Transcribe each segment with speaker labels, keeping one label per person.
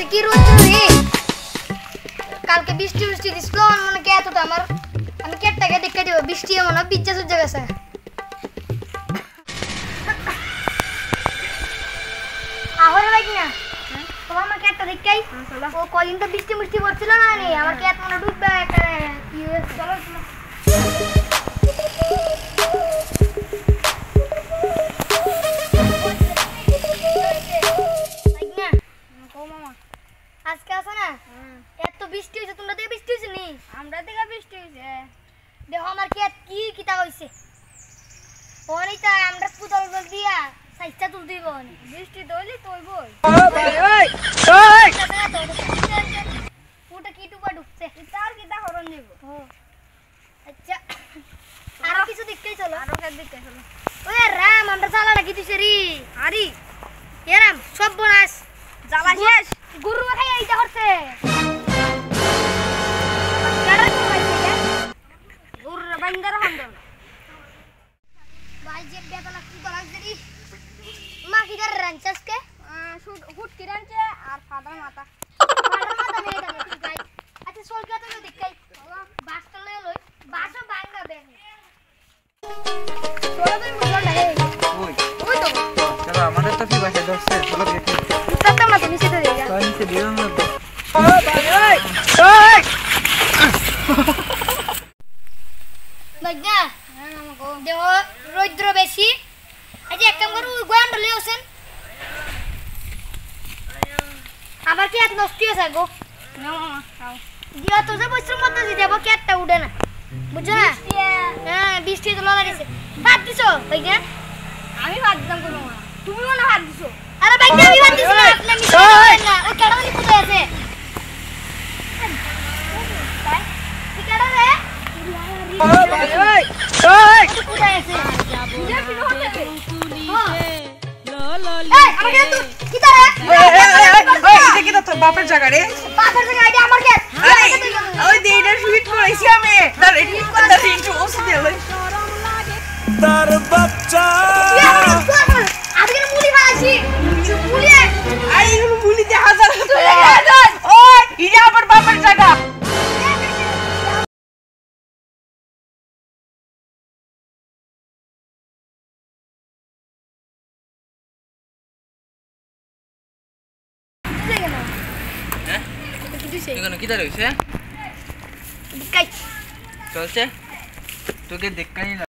Speaker 1: আছে কি রোদ রে কালকে বৃষ্টি বৃষ্টি দিছিল মনে কে এত আমার আমি কেটটাকে দেখে দেব বৃষ্টি এমন পিজ্জা সুজ্জা গেছে আহরে ভাই না তোমার মা কেটটা দেখাই ও কদিন তো বৃষ্টি মুষ্টি পড়ছিল না রে আমার কেট মনে ডুববে একটা ইউএস চলো আজকে আছে না এত বৃষ্টি হইছে তোমরা দিকে বৃষ্টি হইছে নি আমরা দিকে বৃষ্টি হইছে দেখো আমার কি কিতা হইছে ওনিটা আমরা কুদল গল দিয়া সাইজটা তুল দিব বৃষ্টি দইলি তইবই ওই ওই ওই পুটা কি টুপা ঢুকছে তার কিতা হরন দিব আচ্ছা আর কিছু দেখতেই চলো আর কাজ দেখতে চলো ওই রাম আমরা চালাটা কি দিছে রে আরি এরাম সব বনাস জ্বালা শেষ গুরু খাই এইটা করছে কেডা কইছে কে গুরু বান্দার হান্দল ভাই যে বেতলা কি লাগছে রে মা কি করে রাঞ্চাস কে হুট কি রাঞ্চে আর ফাদার মাথা মেয়ে দাও ঠিক গাই আচ্ছা সোল কে তো দেখাই বাসটা লই বাসও ভাঙা দেন সোল তুই মুলো লাগে ওই ওই তো চলো আমাদের তো কি বাসা ধরছে চলো দেখি উত্তরটা মত নিচে তো দেয়া তো নিচে দিও না ও ভাই ওই ওই বাগা আমাগো দেহ রৌদ্র বেশি আজ এক কাম করু গোয়ান ঢলে ওছেন আমার কি এত নষ্ট হইছে গো না মামা খাও দিয়া তো যে বৈশ্রম মত দি দেব কেটটা উড়ে না বুঝছো না হ্যাঁ বৃষ্টি তো লাগাইছে ভাত দিছো ভাইগা আমি ভাত দিতাম কোন মা তুমি মনে ভাত দিছো আরে ভাইগা আমি ভাত দিছি না আপনি মিছ করেন না ও কেডালি কোথায় আছে কি কেডা রে ও ভাই ওই ওই কোথায় আছে বুঝা কি হচ্ছে এই আমাকে তুই কি তারে ওই এটা কি তো বাপের জায়গা রে বাপের জায়গা এটা আমার কে আরে ওই দেইডার ফিট কইছি আমি তার এডিট করতে একটু ওসি দে লই তার বাচ্চা আজকে মুলি ভাইছি মুলি আই মুলি দে হাজার ওই এটা আমার বাপের জায়গা
Speaker 2: এখানে কি দাঁড় হইছে
Speaker 1: দেখাই
Speaker 2: চলছে তোকে দেখাই না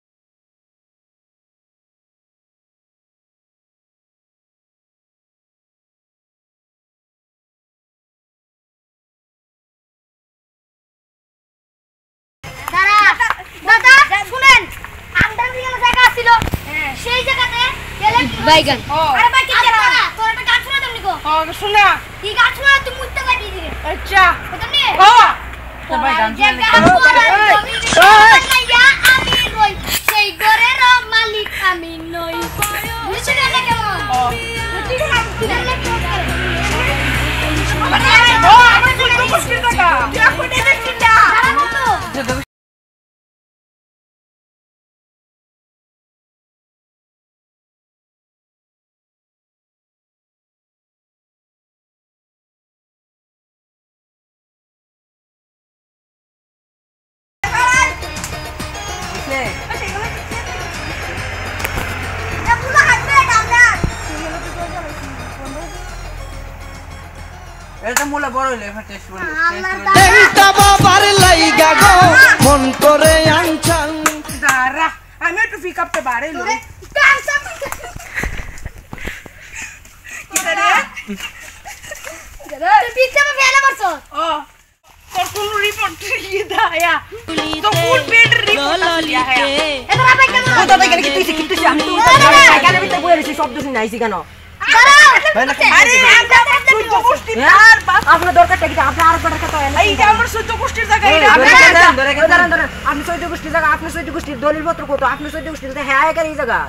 Speaker 1: দাদা শুনেন আমরা যেখানে জায়গা ছিল সেই জায়গাতে গেলে বাইগান আরে ভাই কি জায়গা তোর একটা গান শোনা তুমি গো শোনা কি গান শোনা তুমি মুইতে যাবি দিকে আচ্ছা বুঝনি তো ভাই গান আমি রই সেই ঘরের মালিক আমি নই বুঝছ না কেমন ঠিক আছে আমার তো মুশকিল টাকা তুই এখন দেখছিস না
Speaker 2: এটা মোলা বড় হইলে টেস্ট বলি
Speaker 3: এইটা বাবার লাইগা গো মন করে আনছান
Speaker 4: দাঁড়া আমি একটু পিক আপটা বাড়ে লই কিদারে
Speaker 1: তুই পিকটা ফেলে মারছ
Speaker 4: ও তোর কোন রিপোর্ট দিয়ে দায়া তো কোন বেড রিপোর্ট দিয়া হ্যাঁ
Speaker 1: এটা ভাই কেমন
Speaker 4: তো ভাই কেন কি তুই আমি তো কানে ভিতরে বইরে সব শব্দ শুনে আইছি কেন আরে তুই তো গোষ্ঠী আর আপনার দরকারটা কি আপনি আর দরকার তো এইটা আমার সহ্য গোষ্ঠীর জায়গা এটা ধরেন আপনি সহ্য গোষ্ঠীর জায়গা আপনি সহ্য গোষ্ঠীর দলিলপত্র কত আপনি সহ্য গোষ্ঠীর জায়গা হ্যাঁ এই জায়গা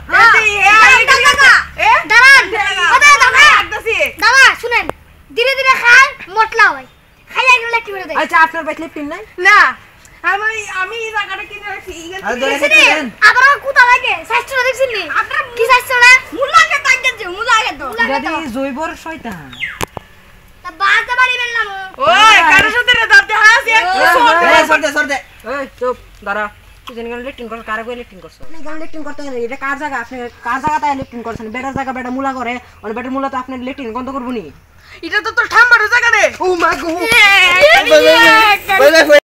Speaker 1: দাঁড়ান দাদা শুনেন ধীরে ধীরে খান মোটলা হয় খাইয়া গেলে কি করে দেয়
Speaker 4: আচ্ছা আপনার বাইক লিফটিন নাই না আমি এই জায়গাটা কিনে রাখছি
Speaker 1: আবার কোথা লাগে শাস্ত্র দেখছেন নি আপনার কি শাস্ত্র না মুলাকে তাকে যে মুলাকে তো
Speaker 4: গাদি জৈবর শয়তান
Speaker 5: বাসা বাড়ি বেললাম
Speaker 1: ওই কারোর সাথে রে দাঁতে হাসি এক
Speaker 2: সরতে
Speaker 4: এই চুপ দাঁড়া তুই জানি কেন লেট্রিন করছ কারে কই লেট্রিন করছ আপনি কেন লেট্রিন করতে গেলে এটা কার জায়গা আপনি কার জায়গাতে লেট্রিন করছেন বেটার জায়গা বেটা মুলা করে আর বেটার মুলা তো আপনি লেট্রিন বন্ধ করবো নি
Speaker 1: এটা তো তোর ঠাম্মার জায়গা রে
Speaker 3: ও মা গো
Speaker 2: বলে